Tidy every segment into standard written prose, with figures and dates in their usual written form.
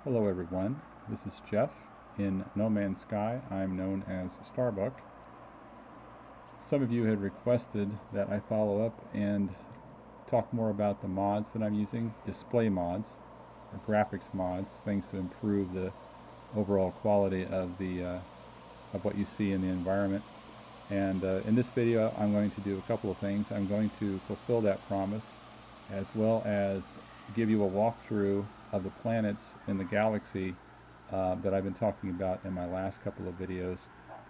Hello everyone, this is Jeff. In No Man's Sky, I'm known as Starbuck. Some of you had requested that I follow up and talk more about the mods that I'm using, display mods, or graphics mods, things to improve the overall quality of of what you see in the environment. And in this video, I'm going to do a couple of things. I'm going to fulfill that promise, as well as give you a walkthrough of the planets in the galaxy that I've been talking about in my last couple of videos,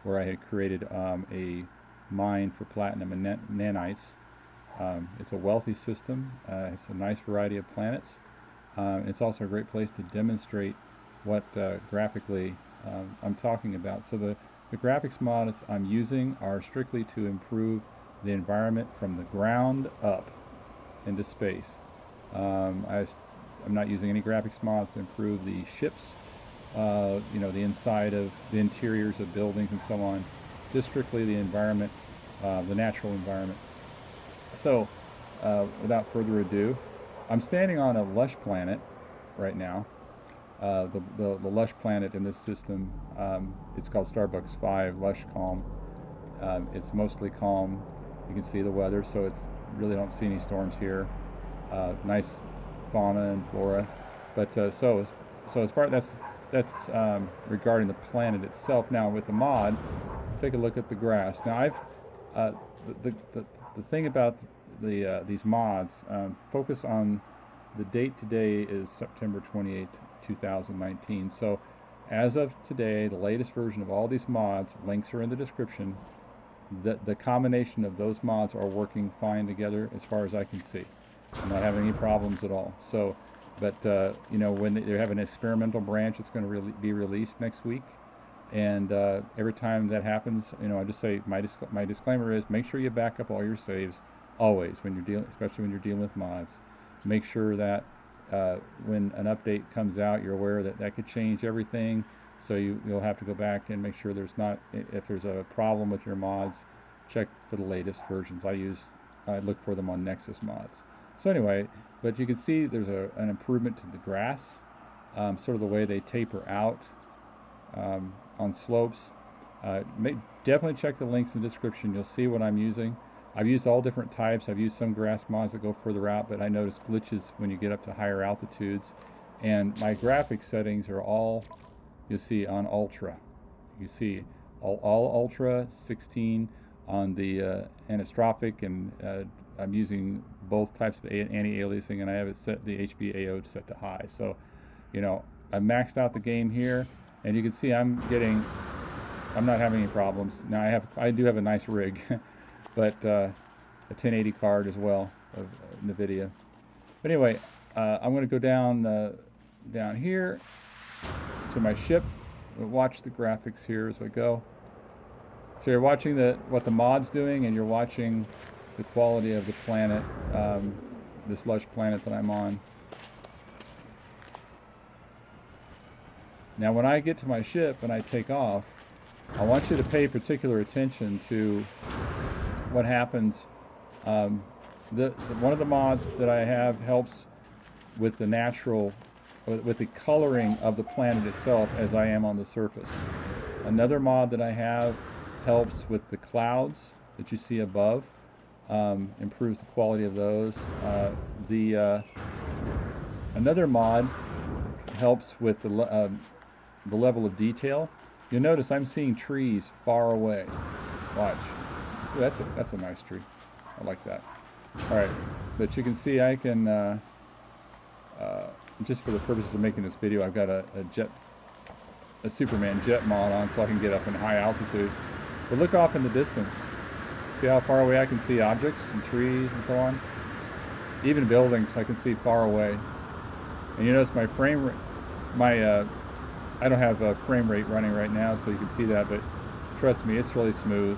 where I had created a mine for platinum and nanites. It's a wealthy system. It's a nice variety of planets. It's also a great place to demonstrate what graphically I'm talking about. So the graphics mods I'm using are strictly to improve the environment from the ground up into space. I'm not using any graphics mods to improve the ships, the inside of the interiors of buildings and so on. Just strictly the environment, the natural environment. So, without further ado, I'm standing on a Lush planet right now. The Lush planet in this system, it's called Starbucks 5 Lush Calm. It's mostly calm. You can see the weather, so it's really don't see any storms here. Nice fauna and flora, but so as far that's regarding the planet itself. Now with the mod, take a look at the grass. Now the thing about these mods, focus on the date today is September 28th, 2019. So as of today, the latest version of all these mods, links are in the description. The combination of those mods are working fine together as far as I can see. I'm not having any problems at all. So, but when they have an experimental branch, it's going to be released next week. And every time that happens, I just say my disclaimer is make sure you back up all your saves always when you're dealing, especially when you're dealing with mods. Make sure that when an update comes out, you're aware that that could change everything. So you'll have to go back and make sure if there's a problem with your mods, check for the latest versions. I look for them on Nexus mods. So anyway, but you can see there's an improvement to the grass, sort of the way they taper out on slopes. Definitely check the links in the description. You'll see what I'm using. I've used all different types. I've used some grass mods that go further out, but I notice glitches when you get up to higher altitudes. And my graphic settings are all, you'll see, on ultra. You see all ultra, 16 on the anastrophic, and I'm using both types of anti-aliasing, and I have it set, the HBAO set to high. So, I maxed out the game here, and you can see I'm not having any problems. Now I do have a nice rig, but a 1080 card as well of NVIDIA. But anyway, I'm going to go down here to my ship. Watch the graphics here as I go. So you're watching what the mod's doing, and you're watching the quality of the planet, this Lush planet that I'm on. Now when I get to my ship and I take off, I want you to pay particular attention to what happens. One of the mods that I have helps with with the coloring of the planet itself as I am on the surface. Another mod that I have helps with the clouds that you see above, improves the quality of those. Another mod helps with the level of detail. You'll notice I'm seeing trees far away. Watch. Ooh, that's a nice tree. I like that. All right, but you can see I can, just for the purposes of making this video, I've got a Superman jet mod on so I can get up in high altitude. But look off in the distance. See how far away I can see objects and trees and so on? Even buildings I can see far away. And you notice my frame rate, I don't have a frame rate running right now, so you can see that, but trust me, it's really smooth.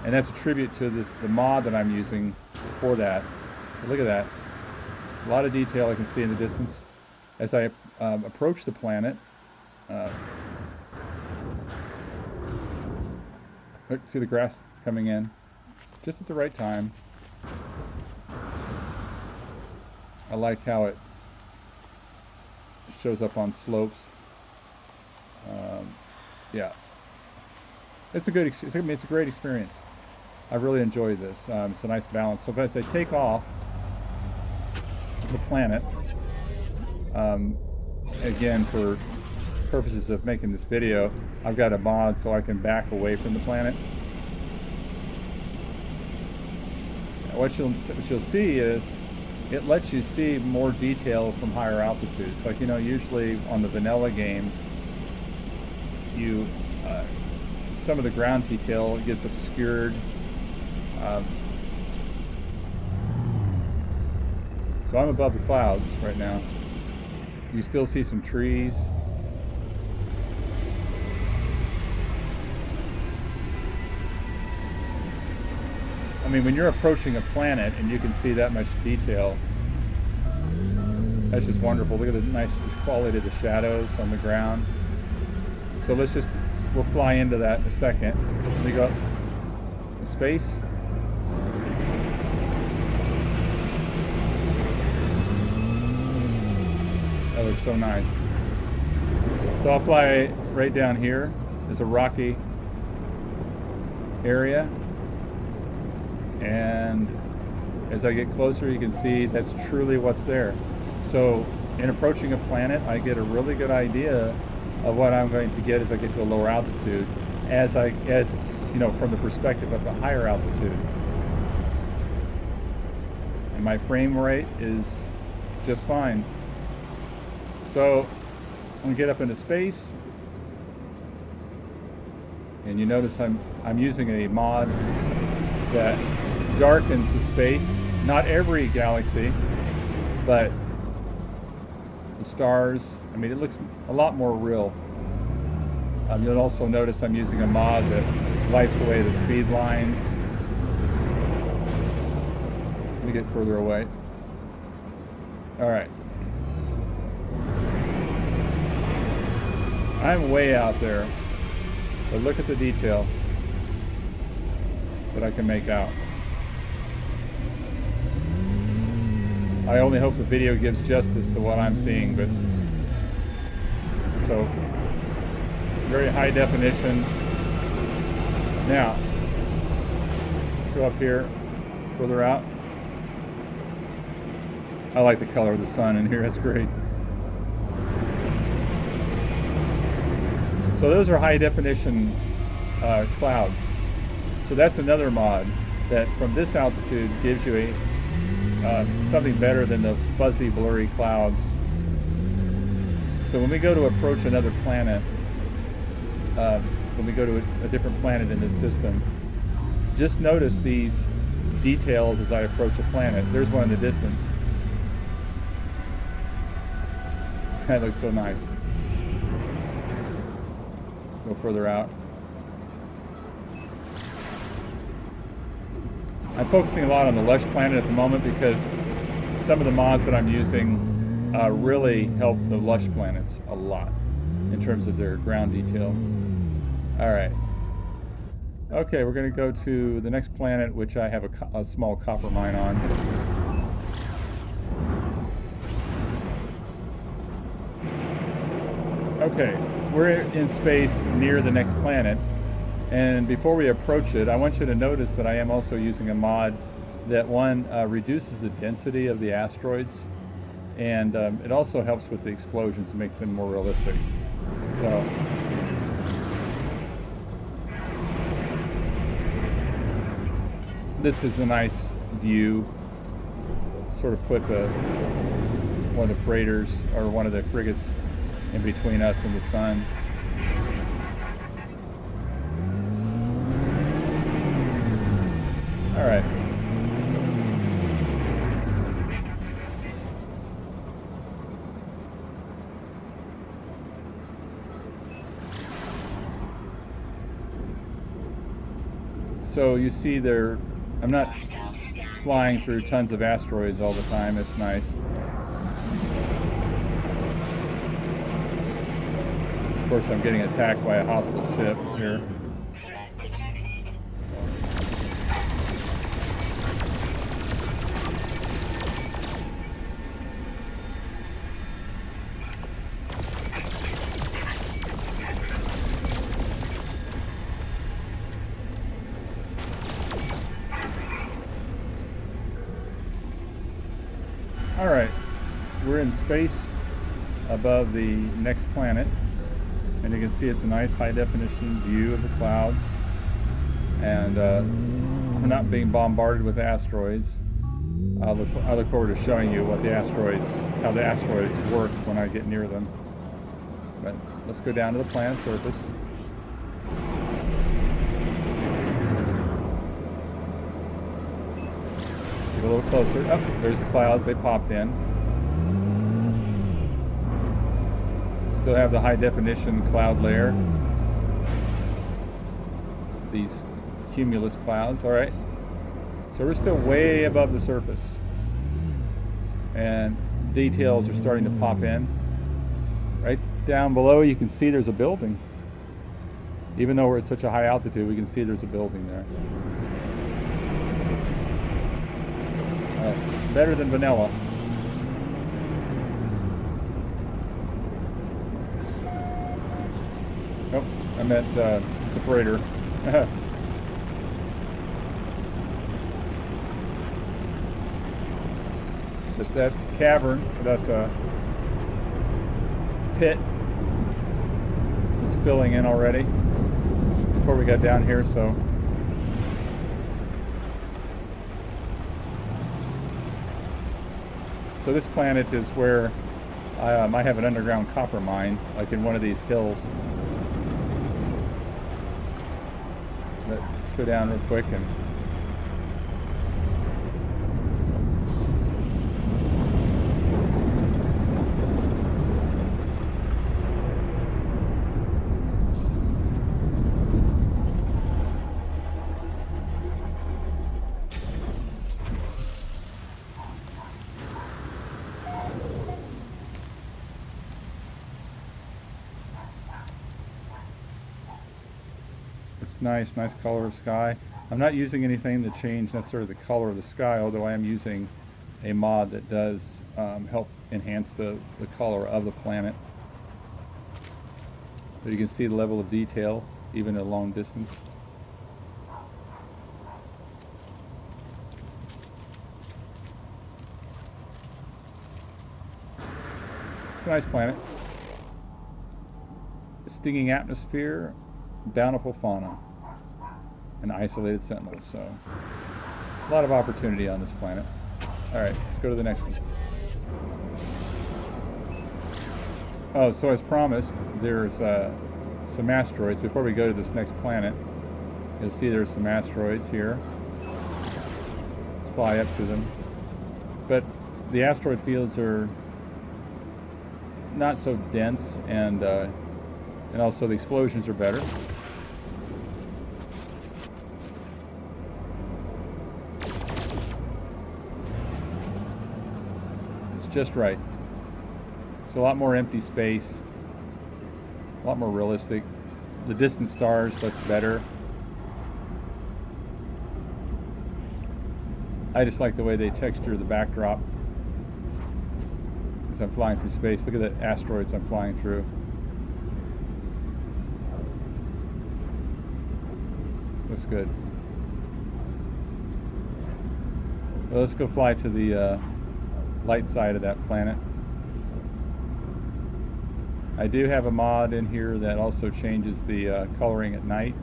And that's a tribute to the mod that I'm using for that. But look at that. A lot of detail I can see in the distance. As I approach the planet, look, see the grass coming in just at the right time. I like how shows up on slopes. Yeah, it's a good. I mean, it's a great experience. I really enjoyed this. It's a nice balance. So as I take off the planet, again for purposes of making this video, I've got a mod so I can back away from the planet. What you'll see is it lets you see more detail from higher altitudes. Like, you know, usually on the vanilla game, some of the ground detail gets obscured. So I'm above the clouds right now. You still see some trees. I mean, when you're approaching a planet and you can see that much detail, that's just wonderful. Look at the nice quality of the shadows on the ground. So we'll fly into that in a second. We go in space. That looks so nice. So I'll fly right down here. There's a rocky area. And as I get closer, you can see that's truly what's there. So in approaching a planet, I get a really good idea of what I'm going to get as I get to a lower altitude, as you know, from the perspective of the higher altitude. And my frame rate is just fine. So I'm gonna get up into space, and you notice I'm using a mod that darkens the space. Not every galaxy, but the stars. I mean, it looks a lot more real. You'll also notice I'm using a mod that wipes away the speed lines. Let me get further away. All right. I'm way out there, but look at the detail that I can make out. I only hope the video gives justice to what I'm seeing, but so very high definition. Now, let's go up here, further out. I like the color of the sun in here, that's great. So those are high definition clouds. So that's another mod that from this altitude gives you something better than the fuzzy, blurry clouds. So when we go to approach another planet, when we go to a different planet in this system, just notice these details as I approach a planet. There's one in the distance. That looks so nice. Go further out. I'm focusing a lot on the Lush planet at the moment because some of the mods that I'm using really help the Lush planets a lot in terms of their ground detail. All right. Okay, we're going to go to the next planet, which I have a small copper mine on. Okay, we're in space near the next planet, and before we approach it, I want you to notice that I am also using a mod that reduces the density of the asteroids, and it also helps with the explosions to make them more realistic. So, this is a nice view. Sort of put one of the freighters or one of the frigates in between us and the sun. All right. So you see there, I'm not flying through tons of asteroids all the time. It's nice. Of course, I'm getting attacked by a hostile ship here. Alright, we're in space above the next planet, and you can see it's a nice high definition view of the clouds, and we're not being bombarded with asteroids. I look forward to showing you what how the asteroids work when I get near them. But let's go down to the planet's surface. Get a little closer. Oh, there's the clouds. They popped in. Still have the high definition cloud layer. These cumulus clouds. All right. So we're still way above the surface. And details are starting to pop in. Right down below, you can see there's a building. Even though we're at such a high altitude, we can see there's a building there. Better than vanilla. Oh, I meant it's a freighter. But that cavern, that's a pit, is filling in already before we got down here, so this planet is where I might have an underground copper mine, like in one of these hills. But let's go down real quick and nice color of sky. I'm not using anything to change necessarily the color of the sky, although I am using a mod that does help enhance the color of the planet. So you can see the level of detail even at a long distance. It's a nice planet. Stinging atmosphere, bountiful fauna, and isolated sentinels. So a lot of opportunity on this planet. All right, let's go to the next one. Oh, so as promised, there's some asteroids. Before we go to this next planet, you'll see there's some asteroids here. Let's fly up to them. But the asteroid fields are not so dense, and also the explosions are better. Just right. So a lot more empty space, a lot more realistic. The distant stars look better. I just like the way they texture the backdrop as I'm flying through space. Look at the asteroids I'm flying through. Looks good. Well, let's go fly to the light side of that planet. I do have a mod in here that also changes the coloring at night.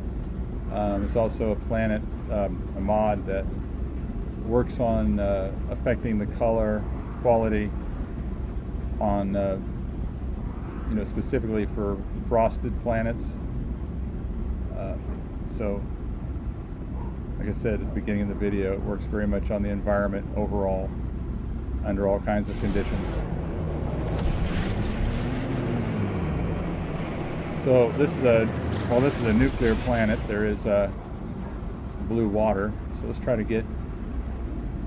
There's also a planet, a mod that works on affecting the color quality on, specifically for frosted planets. So, like I said at the beginning of the video, it works very much on the environment overall, under all kinds of conditions. So this is a nuclear planet. There is some blue water. So let's try to get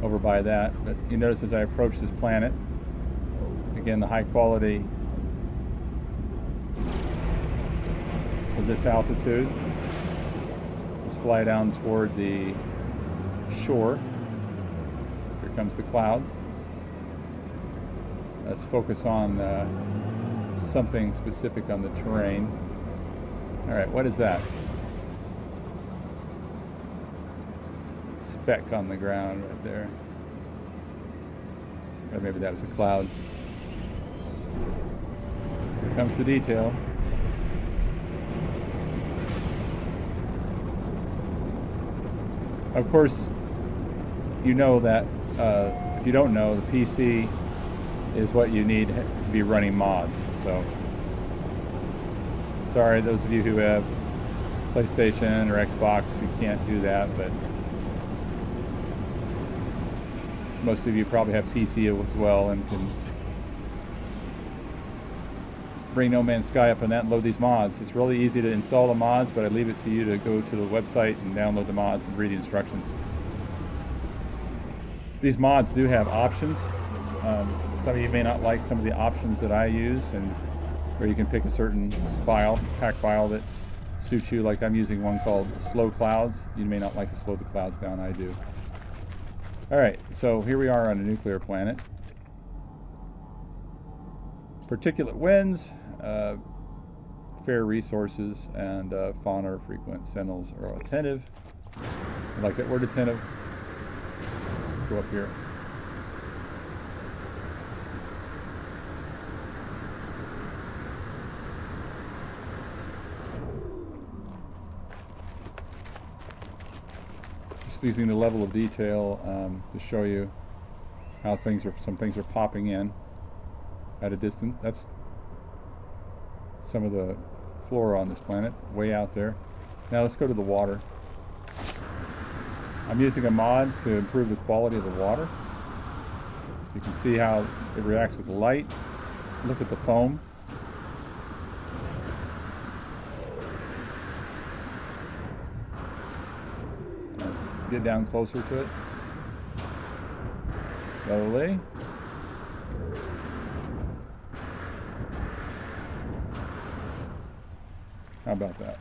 over by that. But you notice as I approach this planet, again, the high quality of this altitude. Let's fly down toward the shore. Here comes the clouds. Let's focus on something specific on the terrain. All right, what is that? Speck on the ground right there. Or maybe that was a cloud. Here comes the detail. Of course, you know that if you don't know, the PC is what you need to be running mods. So, sorry, those of you who have PlayStation or Xbox, you can't do that, but most of you probably have PC as well and can bring No Man's Sky up on that and load these mods. It's really easy to install the mods, but I leave it to you to go to the website and download the mods and read the instructions. These mods do have options. Some of you may not like some of the options that I use, and where you can pick a certain file, pack file that suits you. Like I'm using one called Slow Clouds. You may not like to slow the clouds down. I do. All right, so here we are on a nuclear planet. Particulate winds, fair resources, and fauna or frequent sentinels are attentive. I like that word, attentive. Let's go up here. Just using the level of detail to show you how some things are popping in at a distance. That's some of the flora on this planet, way out there. Now let's go to the water. I'm using a mod to improve the quality of the water. You can see how it reacts with the light. Look at the foam. Let's get down closer to it. Slowly. How about that?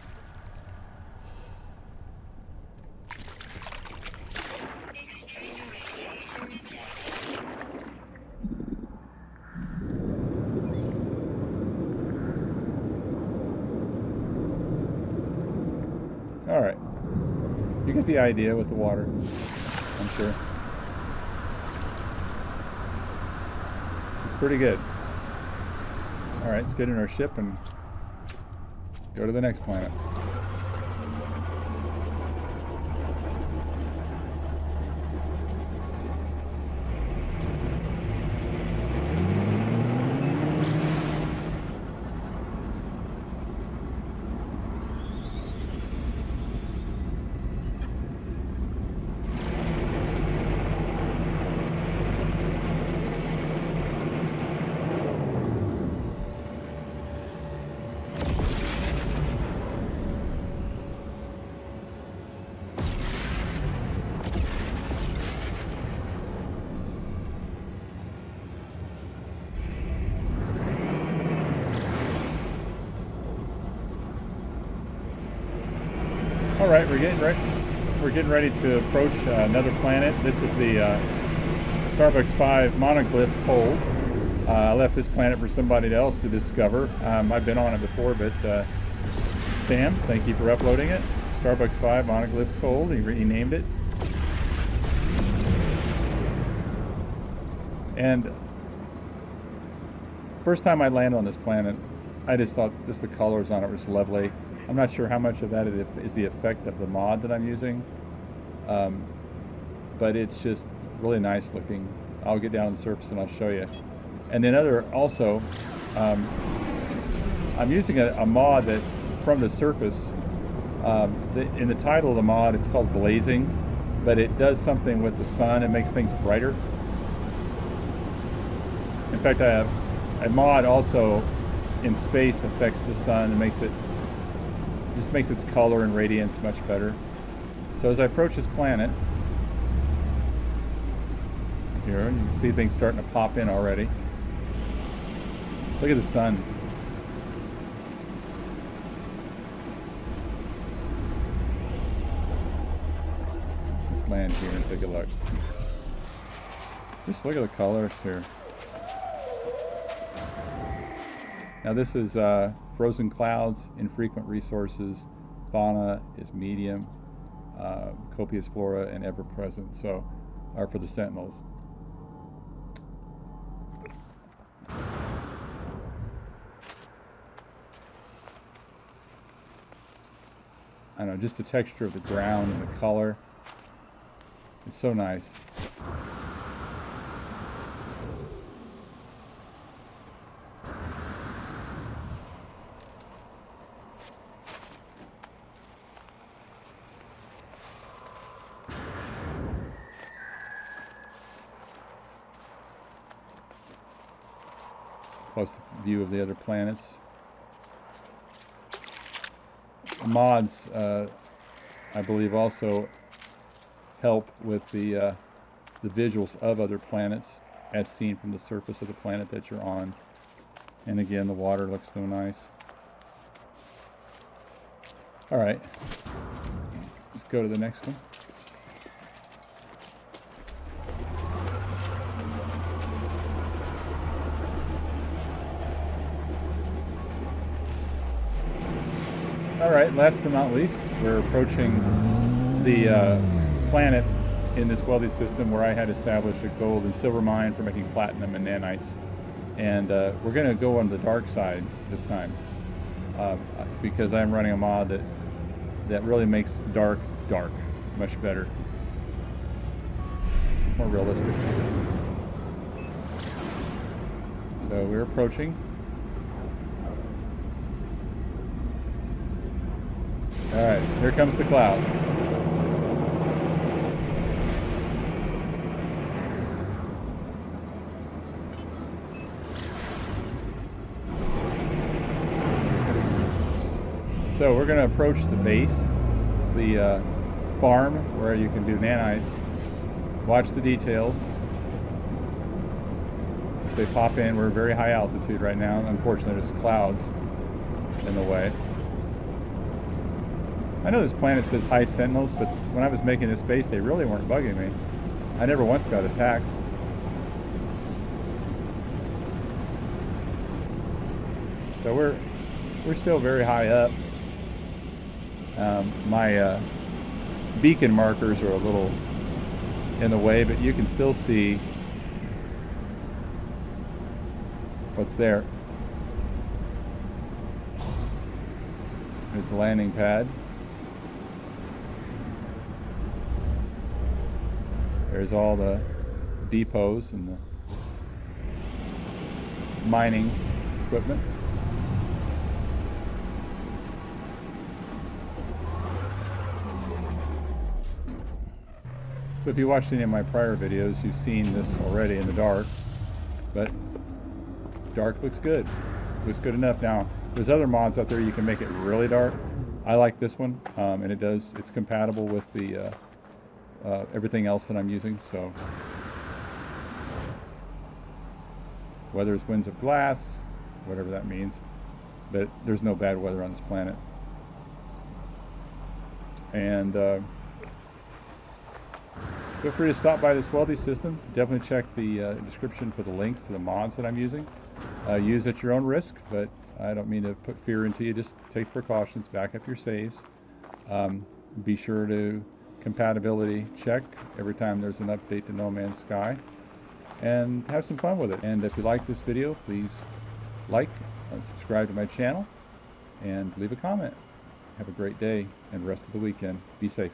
All right. You get the idea with the water, I'm sure. It's pretty good. All right, let's get in our ship and go to the next planet. All right, we're getting ready to approach another planet. This is the Starbucks 5 monoglyph cold. I left this planet for somebody else to discover. I've been on it before, but Sam, thank you for uploading it. Starbucks 5 monoglyph cold. He renamed it. And first time I landed on this planet, I just thought the colors on it was lovely. I'm not sure how much of that is the effect of the mod that I'm using, but it's just really nice looking. I'll get down on the surface and I'll show you. And then I'm using a mod that from the surface. In the title of the mod, it's called Blazing, but it does something with the sun. It makes things brighter. In fact, I have a mod also in space affects the sun and makes its color and radiance much better. So as I approach this planet, here you can see things starting to pop in already. Look at the sun. Let's land here and take a look. Just look at the colors here. Now this is frozen clouds, infrequent resources, fauna is medium, copious flora and ever present, so are for the sentinels. don't know, just the texture of the ground and the color. It's so nice. Plus the view of the other planets. Mods, I believe, also help with the visuals of other planets as seen from the surface of the planet that you're on. And again, the water looks so nice. All right, let's go to the next one. All right, last but not least, we're approaching the planet in this wealthy system where I had established a gold and silver mine for making platinum and nanites. And we're going to go on the dark side this time because I'm running a mod that really makes dark much better, more realistic. So we're approaching. All right, here comes the clouds. So we're going to approach the base, the farm where you can do nanites. Watch the details. If they pop in, we're very high altitude right now. Unfortunately, there's clouds in the way. I know this planet says high sentinels, but when I was making this base, they really weren't bugging me. I never once got attacked. So we're still very high up. My beacon markers are a little in the way, but you can still see what's there. There's the landing pad. There's all the depots and the mining equipment. So if you watched any of my prior videos, you've seen this already in the dark, but dark looks good. Looks good enough. Now, there's other mods out there you can make it really dark. I like this one, and it's compatible with the everything else that I'm using. So weather is winds of glass, whatever that means, but there's no bad weather on this planet. And feel free to stop by this wealthy system. Definitely check the description for the links to the mods that I'm using. Use at your own risk, but I don't mean to put fear into you. Just take precautions, back up your saves. Be sure to compatibility check every time there's an update to No Man's Sky, and have some fun with it. And if you like this video, please like and subscribe to my channel and leave a comment. Have a great day and rest of the weekend. Be safe.